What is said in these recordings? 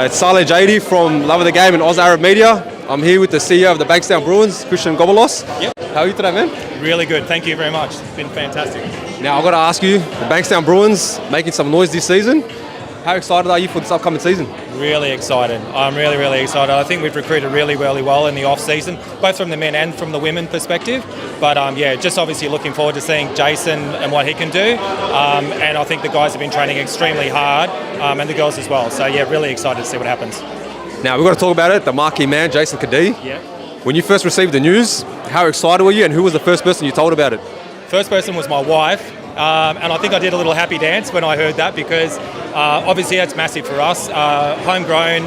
It's Saleh JD from Love of the Game and Oz Arab Media. I'm here with the CEO of the Bankstown Bruins, Christian Gobolos. Yep. How are you today, man? Really good. Thank you very much. It's been fantastic. Now, I've got to ask you, the Bankstown Bruins making some noise this season. How excited are you for this upcoming season? Really excited. I'm really excited. I think we've recruited really well in the off-season, both from the men and from the women perspective. But just obviously looking forward to seeing Jason and what he can do. And I think the guys have been training extremely hard, and the girls as well. So yeah, really excited to see what happens. Now, we've got to talk about it, the marquee man, Jason Kadee. Yeah. When you first received the news, how excited were you and who was the first person you told about it? First person was my wife. And I think I did a little happy dance when I heard that because obviously that's massive for us. Homegrown,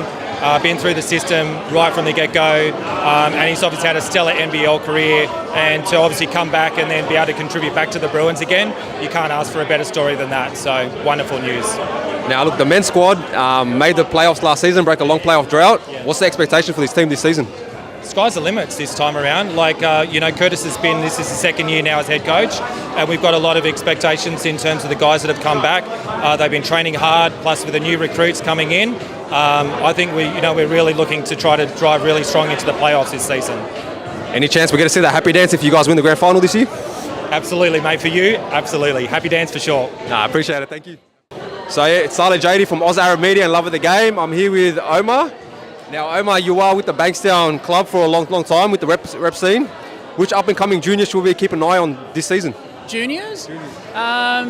been through the system right from the get-go, and he's obviously had a stellar NBL career, and to obviously come back and then be able to contribute back to the Bruins again, you can't ask for a better story than that. So wonderful news. Now look, the men's squad made the playoffs last season, broke a long playoff drought. Yeah. What's the expectation for this team this season? Sky's the limits this time around. Curtis this is his second year now as head coach, and we've got a lot of expectations in terms of the guys that have come back. They've been training hard, plus with the new recruits coming in. I think we're really looking to try to drive really strong into the playoffs this season. Any chance we're going to see that happy dance if you guys win the grand final this year? Absolutely, mate, for you, absolutely. Happy dance for sure. I appreciate it, thank you. So yeah, it's Saleh JD from Oz Arab Media and Love of the Game. I'm here with Omar. Now, Omar, you are with the Bankstown club for a long time with the rep scene. Which up-and-coming juniors should we keep an eye on this season? Juniors?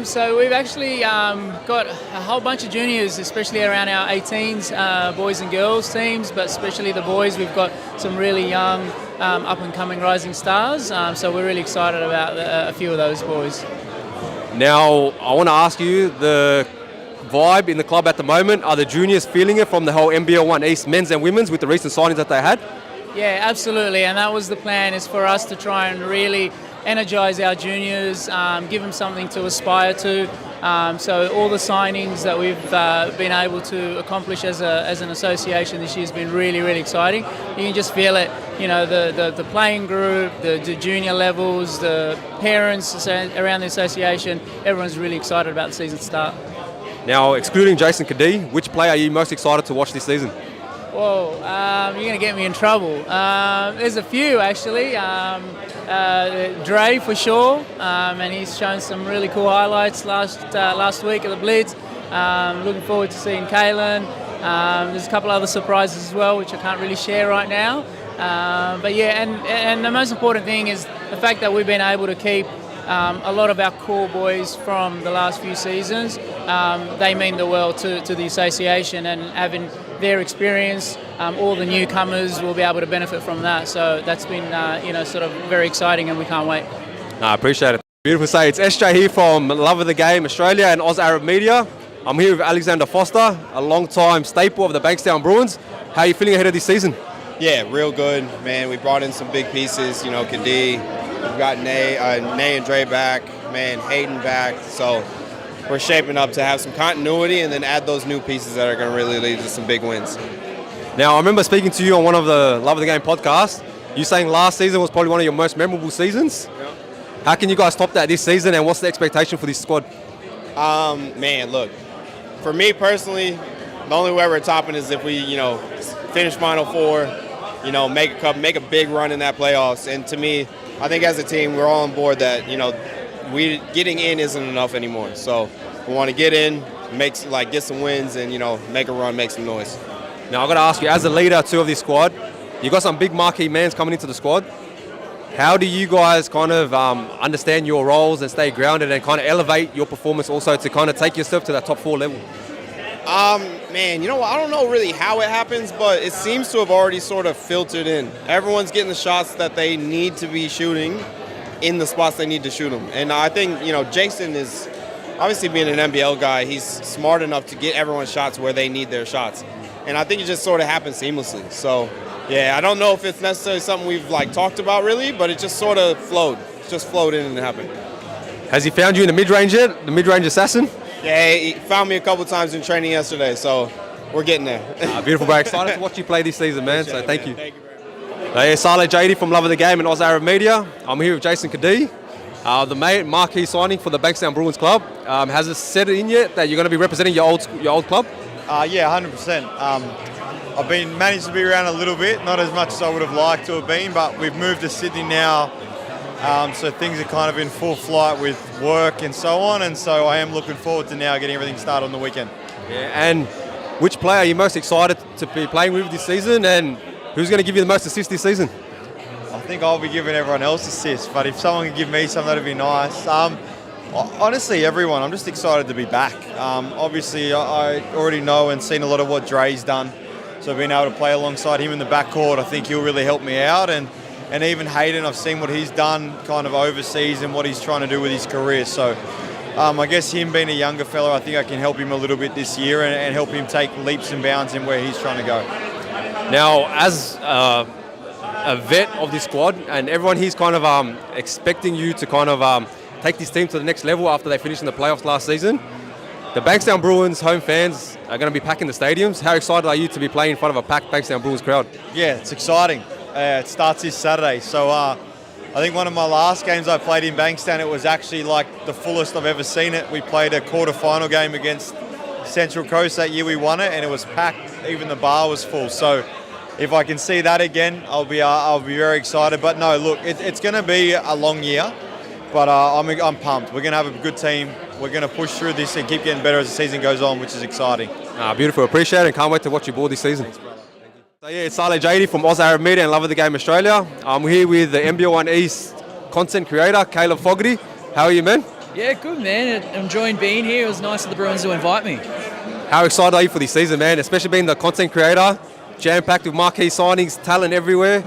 So we've actually got a whole bunch of juniors, especially around our 18s, boys and girls teams, but especially the boys. We've got some really young, up-and-coming rising stars, so we're really excited about a few of those boys. Now, I want to ask you, the vibe in the club at the moment, are the juniors feeling it from the whole NBL 1 East men's and women's with the recent signings that they had? Yeah, absolutely, and that was the plan, is for us to try and really energise our juniors, give them something to aspire to. So all the signings that we've been able to accomplish as an association this year has been really exciting. You can just feel it, the playing group, the junior levels, the parents around the association, everyone's really excited about the season start. Now, excluding Jason Kadee, which player are you most excited to watch this season? Whoa, you're going to get me in trouble. There's a few, actually. Dre, for sure, and he's shown some really cool highlights last week at the Blitz. Looking forward to seeing Kalen. There's a couple other surprises as well, which I can't really share right now. But yeah, and the most important thing is the fact that we've been able to keep a lot of our core boys from the last few seasons. They mean the world to the association, and having their experience, all the newcomers will be able to benefit from that. So that's been sort of very exciting, and we can't wait. I appreciate it. Beautiful say. It's SJ here from Love of the Game Australia and Oz Arab Media. I'm here with Alexander Foster, a long-time staple of the Bankstown Bruins. How are you feeling ahead of this season? Yeah, real good, man. We brought in some big pieces, Kadee. We've got Nay and Dre back, man, Hayden back. So we're shaping up to have some continuity and then add those new pieces that are going to really lead to some big wins. Now, I remember speaking to you on one of the Love of the Game podcasts. You saying last season was probably one of your most memorable seasons. Yep. How can you guys top that this season, and what's the expectation for this squad? Man, look, for me personally, the only way we're topping is if we, finish Final Four, make a big run in that playoffs. And to me, I think as a team, we're all on board that, we getting in isn't enough anymore. So we want to get in, get some wins, and make a run, make some noise. Now I've got to ask you, as a leader too of this squad, you got some big marquee men coming into the squad. How do you guys kind of understand your roles and stay grounded and kind of elevate your performance also to kind of take yourself to that top 4 level? Man, I don't know really how it happens, but it seems to have already sort of filtered in. Everyone's getting the shots that they need to be shooting in the spots they need to shoot them. And I think, Jason is, obviously being an NBL guy, he's smart enough to get everyone's shots where they need their shots. And I think it just sort of happens seamlessly. So, yeah, I don't know if it's necessarily something we've, talked about really, but it just sort of flowed. It just flowed in and happened. Has he found you in the mid-range yet? The mid-range assassin? Yeah, he found me a couple times in training yesterday, so we're getting there. Beautiful, bro. Excited to watch you play this season, man. So thank you. Thank you very much. Hey, Saleh JD from Love of the Game and Oz Arab Media. I'm here with Jason Kadee, the marquee signing for the Bankstown Bruins club. Has it set it in yet that you're going to be representing your old club? Yeah, 100%. I've been managed to be around a little bit, not as much as I would have liked to have been, but we've moved to Sydney now, so things are kind of in full flight with work and so on, and so I am looking forward to now getting everything started on the weekend. Yeah, and which player are you most excited to be playing with this season, and who's going to give you the most assists this season? I think I'll be giving everyone else assists, but if someone can give me some, that'd be nice. Honestly, everyone, I'm just excited to be back. Obviously, I already know and seen a lot of what Dre's done, so being able to play alongside him in the backcourt, I think he'll really help me out. And even Hayden, I've seen what he's done kind of overseas and what he's trying to do with his career. So I guess him being a younger fella, I think I can help him a little bit this year and help him take leaps and bounds in where he's trying to go. Now, as a vet of this squad, and everyone here's kind of expecting you to kind of take this team to the next level after they finished in the playoffs last season. The Bankstown Bruins home fans are going to be packing the stadiums. How excited are you to be playing in front of a packed Bankstown Bruins crowd? Yeah, it's exciting. It starts this Saturday. So I think one of my last games I played in Bankstown, it was actually like the fullest I've ever seen it. We played a quarter-final game against Central Coast that year. We won it, and it was packed. Even the bar was full. So if I can see that again, I'll be very excited. But no, look, it's going to be a long year. But I'm pumped. We're going to have a good team. We're going to push through this and keep getting better as the season goes on, which is exciting. Beautiful. Appreciate it and can't wait to watch you board this season. Thanks, brother. Thank you. So yeah, it's Saleh JD from Oz Arab Media and Love of the Game Australia. I'm here with the NBL1 East content creator, Caleb Fogarty. How are you, man? Yeah, good, man. I'm enjoying being here. It was nice of the Bruins to invite me. How excited are you for this season, man? Especially being the content creator, jam-packed with marquee signings, talent everywhere.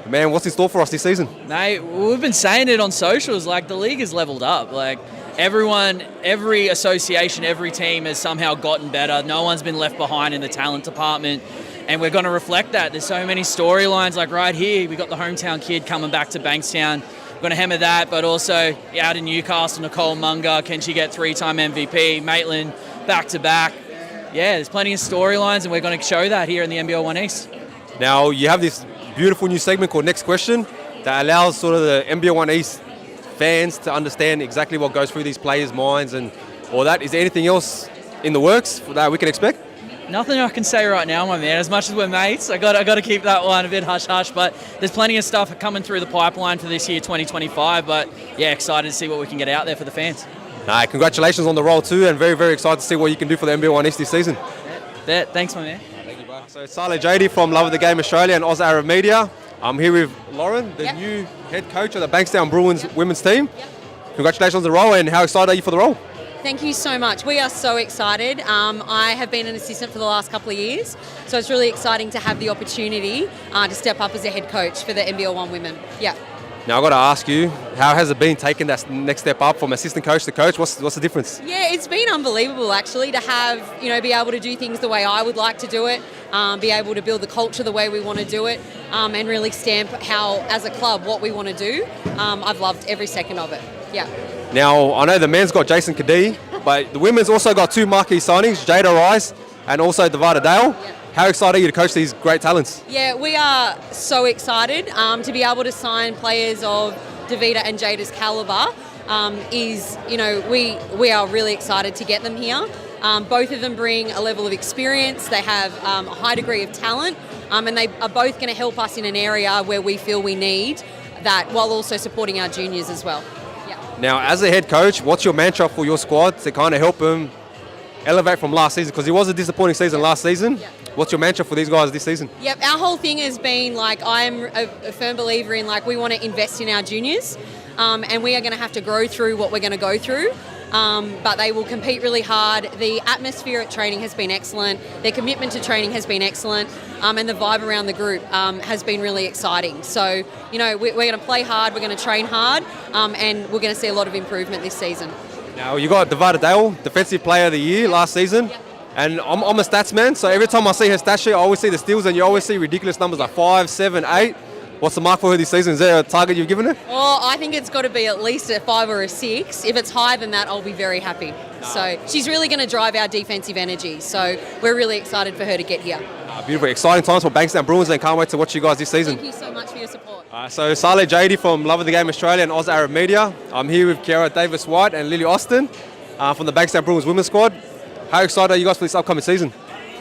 Man, what's in store for us this season? Mate, we've been saying it on socials, like the league has leveled up. Like everyone, every association, every team has somehow gotten better. No one's been left behind in the talent department. And we're going to reflect that. There's so many storylines, like right here, we got the hometown kid coming back to Bankstown. We're going to hammer that, but also out in Newcastle, Nicole Munger, can she get 3-time MVP? Maitland, back-to-back. Yeah, there's plenty of storylines, and we're going to show that here in the NBL1 East. Now, you have this beautiful new segment called Next Question that allows sort of the NBL1 East fans to understand exactly what goes through these players' minds and all that. Is there anything else in the works that we can expect? Nothing I can say right now, my man. As much as we're mates, I got to keep that one a bit hush-hush, but there's plenty of stuff coming through the pipeline for this year, 2025, but yeah, excited to see what we can get out there for the fans. Congratulations on the role too, and very, very excited to see what you can do for the NBL1 East this season. Yeah, thanks, my man. So it's Saleh JD from Love of the Game Australia and Oz Arab Media. I'm here with Lauren, the new head coach of the Bankstown Bruins women's team. Congratulations on the role, and how excited are you for the role? Thank you so much. We are so excited. I have been an assistant for the last couple of years, so it's really exciting to have the opportunity to step up as a head coach for the NBL1 women. Yeah. Now I've got to ask you, how has it been taking that next step up from assistant coach to coach? What's the difference? Yeah, it's been unbelievable actually to have, be able to do things the way I would like to do it, be able to build the culture the way we want to do it, and really stamp how, as a club, what we want to do. I've loved every second of it. Yeah. Now, I know the men's got Jason Kadee, but the women's also got two marquee signings, Jada Rice and also Devada Dale. Yeah. How excited are you to coach these great talents? Yeah, we are so excited to be able to sign players of Davida and Jada's calibre. We are really excited to get them here. Both of them bring a level of experience. They have a high degree of talent, and they are both going to help us in an area where we feel we need that, while also supporting our juniors as well. Yeah. Now, as a head coach, what's your mantra for your squad to kind of help them elevate from last season? Because it was a disappointing season last season. Yeah. What's your mantra for these guys this season? Yep, our whole thing has been I'm a firm believer in we want to invest in our juniors, and we are going to have to grow through what we're going to go through. But they will compete really hard. The atmosphere at training has been excellent. Their commitment to training has been excellent, and the vibe around the group has been really exciting. So we're going to play hard, we're going to train hard, and we're going to see a lot of improvement this season. Now you got Devada Dale, Defensive Player of the Year last season. Yep. And I'm a stats man, so every time I see her stat sheet, I always see the steals, and you always see ridiculous numbers like 5, 7, 8. What's the mark for her this season? Is there a target you've given her? Oh, I think it's got to be at least a 5 or a 6. If it's higher than that, I'll be very happy. No. So she's really going to drive our defensive energy. So we're really excited for her to get here. Beautiful. Exciting times for Bankstown Bruins, and can't wait to watch you guys this season. Thank you so much for your support. So Saleh JD from Love of the Game Australia and Oz Arab Media. I'm here with Kiara Davis-White and Lily Austin from the Bankstown Bruins women's squad. How excited are you guys for this upcoming season?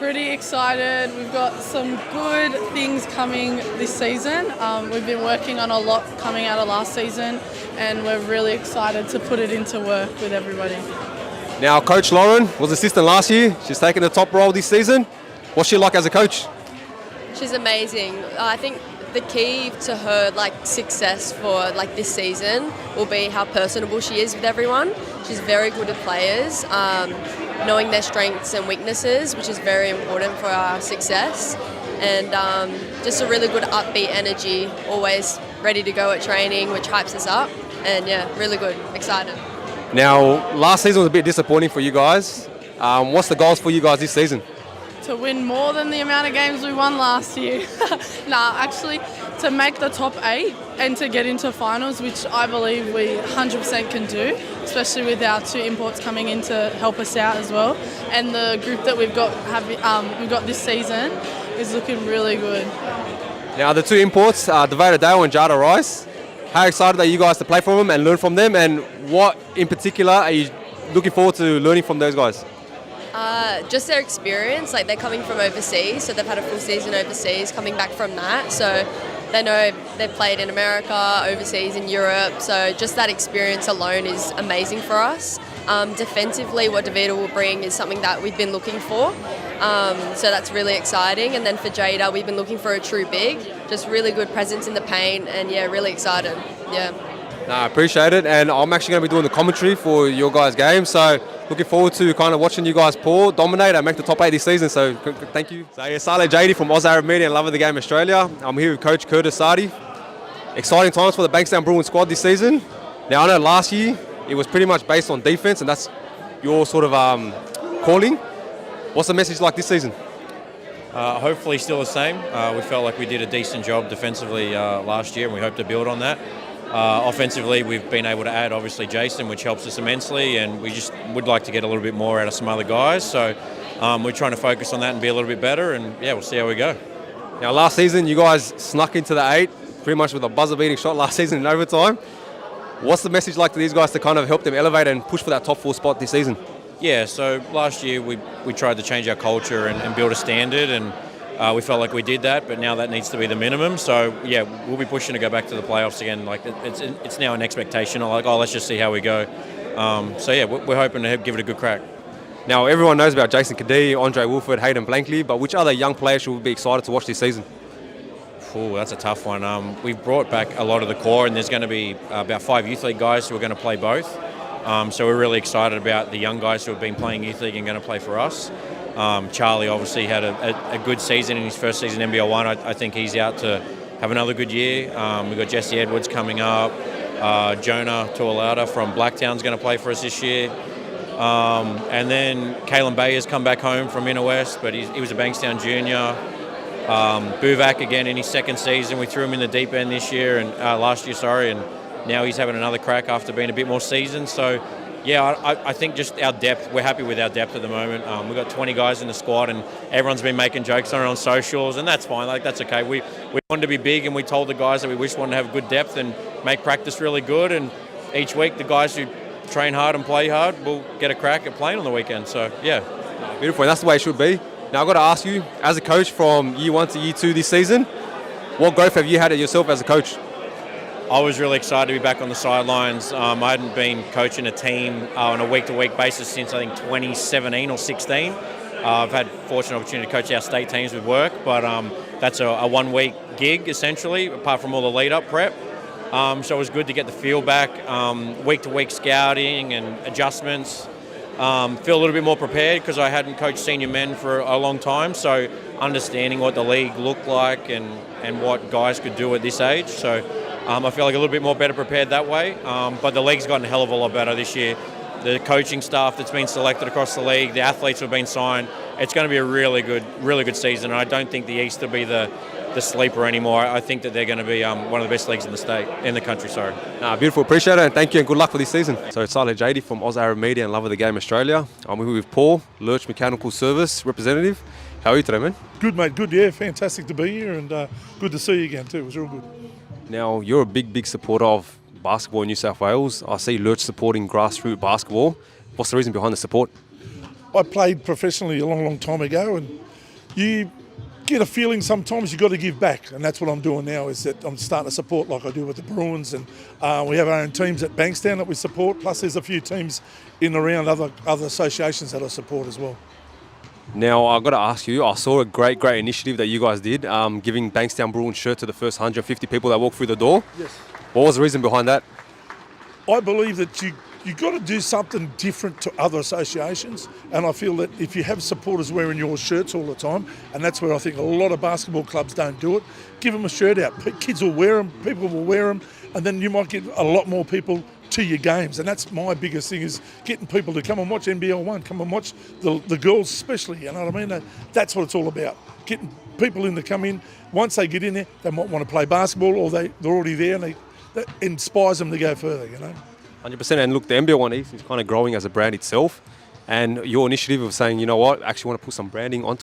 Pretty excited. We've got some good things coming this season. We've been working on a lot coming out of last season, and we're really excited to put it into work with everybody. Now, Coach Lauren was assistant last year. She's taken the top role this season. What's she like as a coach? She's amazing. I think the key to her success for this season will be how personable she is with everyone. She's very good at players, knowing their strengths and weaknesses, which is very important for our success. And just a really good upbeat energy, always ready to go at training, which hypes us up. And yeah, really good, excited. Now, last season was a bit disappointing for you guys. What's the goals for you guys this season? To win more than the amount of games we won last year. Actually, to make the top 8 and to get into finals, which I believe we 100% can do, especially with our 2 imports coming in to help us out as well. And the group that we've got this season is looking really good. Now, the 2 imports, Devada Dale and Jada Rice. How excited are you guys to play for them and learn from them? And what in particular are you looking forward to learning from those guys? Just their experience, they're coming from overseas, so they've had a full season overseas, coming back from that, so they know they've played in America, overseas in Europe, so just that experience alone is amazing for us. Defensively, what Davida will bring is something that we've been looking for, so that's really exciting. And then for Jada, we've been looking for a true big, just really good presence in the paint, and yeah, really excited. Yeah. No, I appreciate it, and I'm actually going to be doing the commentary for your guys' game, so looking forward to kind of watching you guys dominate and make the top 8 this season, so thank you. So yeah, Saleh Jady from Oz Arab Media and Love of the Game Australia. I'm here with Coach Curtis Sardi. Exciting times for the Bankstown Bruins squad this season. Now, I know last year it was pretty much based on defense, and that's your sort of calling. What's the message like this season? Hopefully still the same. We felt like we did a decent job defensively last year, and we hope to build on that. Offensively, we've been able to add, obviously, Jason, which helps us immensely, and we just would like to get a little bit more out of some other guys. So we're trying to focus on that and be a little bit better, and yeah, we'll see how we go. Now, last season, you guys snuck into the 8, pretty much with a buzzer-beating shot last season in overtime. What's the message like to these guys to kind of help them elevate and push for that top 4 spot this season? Yeah, so last year we tried to change our culture and build a standard, and we felt like we did that, but now that needs to be the minimum. So yeah, we'll be pushing to go back to the playoffs again. It's now an expectation. Let's just see how we go. So yeah, we're hoping to give it a good crack. Now, everyone knows about Jason Kadee, Andre Wolford, Hayden Blankley, but which other young players should we be excited to watch this season? Oh, that's a tough one. We've brought back a lot of the core, and there's going to be about 5 youth league guys who are going to play both. So we're really excited about the young guys who have been playing youth league and going to play for us. Charlie obviously had a good season in his first season NBL1. I think he's out to have another good year. We've got Jesse Edwards coming up. Jonah Tuolauta from Blacktown's going to play for us this year. And then Kalen Bayer's come back home from Inner West, but he was a Bankstown junior. Buvak again in his second season. We threw him in the deep end this year and last year, and now he's having another crack after being a bit more seasoned. So yeah, I think just our depth, we're happy with our depth at the moment. We've got 20 guys in the squad, and everyone's been making jokes on socials, and that's fine. That's okay. We wanted to be big, and we told the guys that we wanted to have good depth and make practice really good. And each week, the guys who train hard and play hard will get a crack at playing on the weekend. So yeah, beautiful. And that's the way it should be. Now I've got to ask you, as a coach from year 1 to year 2 this season, what growth have you had at yourself as a coach? I was really excited to be back on the sidelines. I hadn't been coaching a team on a week-to-week basis since I think 2017 or 16. I've had fortunate opportunity to coach our state teams with work, but that's a one-week gig essentially, apart from all the lead-up prep. So it was good to get the feel back, week-to-week scouting and adjustments. Feel a little bit more prepared because I hadn't coached senior men for a long time, so understanding what the league looked like and what guys could do at this age. So I feel like a little bit more better prepared that way, but the league's gotten a hell of a lot better this year. The coaching staff that's been selected across the league, the athletes who have been signed, it's going to be a really good season. And I don't think the East will be the sleeper anymore. I think that they're going to be one of the best leagues in the country. Sorry. Beautiful, appreciate it, and thank you, and good luck for this season. So it's Saleh Jady from Oz Arab Media and Love of the Game Australia. I'm here with Paul, Lurch Mechanical Service representative. How are you today, man? Good, mate. Good, yeah. Fantastic to be here, and good to see you again too. It was real good. Now, you're a big supporter of basketball in New South Wales. I see Lurch supporting grassroots basketball. What's the reason behind the support? I played professionally a long time ago, and you get a feeling sometimes you've got to give back, and that's what I'm doing now. Is that I'm starting to support like I do with the Bruins, and we have our own teams at Bankstown that we support. Plus, there's a few teams in and around other associations that I support as well. Now, I've got to ask you, I saw a great initiative that you guys did, giving Bankstown Bruins shirt to the first 150 people that walk through the door. Yes. What was the reason behind that? I believe that you got to do something different to other associations, and I feel that if you have supporters wearing your shirts all the time, and that's where I think a lot of basketball clubs don't do it, give them a shirt out. Kids will wear them, people will wear them, and then you might get a lot more people to your games. And that's my biggest thing, is getting people to come and watch NBL 1, come and watch the girls especially, you know what I mean? That's what it's all about, getting people in to come in. Once they get in there, they might want to play basketball, or they're already there, and that inspires them to go further, you know? 100%. And look, the NBL 1 East is kind of growing as a brand itself. And your initiative of saying, you know what, I actually want to put some branding onto